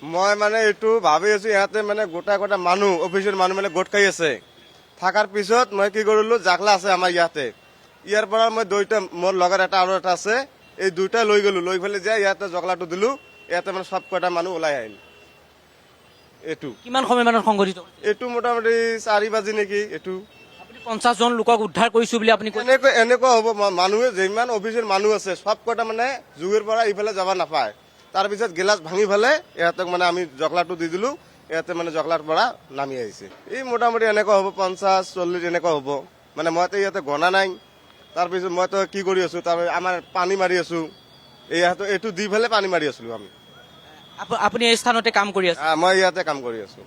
মই মানে এইটো ভাবি আছো ইয়াতে মানে গোটা গোটা মানুহ অফিচৰ মানুহ মানে গোট খাই আছে থাকাৰ পিছত মই কি কৰিলো জাকলা আছে আমাৰ ইয়াতে ইয়াৰ পৰা মই দুইটা মোৰ লগৰ এটা আৰু এটা আছে এই দুইটা লৈ গলো লৈ পেলাই যে ইয়াতে জগলাটো দিলো ইয়াতে মানে সব কটা মানুহ ওলাই আহিল এইটো কিমান সময় মানত সংঘটিত হৈছে? এইটো মোটামুটি 4 বাজি নেকি এইটো আপুনি 50 জন লোকক উদ্ধাৰ কৰিছো বুলি আপুনি কৈছে। এনেকুৱা হ'ব মানুহে যিমান অফিচৰ মানুহ আছে সব কটা মানে যুগৰ পৰা ইফালে যাব নাপায় তাৰপিছত গিলাচ ভাঙি ফেলে ইহঁতক মানে আমি জগলাটো দি দিলো ইয়াতে মানে জগলাৰ পৰা নামি আহিছে এই মোটামুটি এনেকুৱা হ'ব 50-40 এনেকুৱা হ'ব মানে মইতো ইয়াতে গণা নাই তাৰপিছত মইতো কি কৰি আছো তাৰ আমাৰ পানী মাৰি আছো এইটো দি ফেলে পানী মাৰি আছিলো আমি আপুনি এই স্থানতে কাম কৰি আছে। মই ইয়াতে কাম কৰি আছো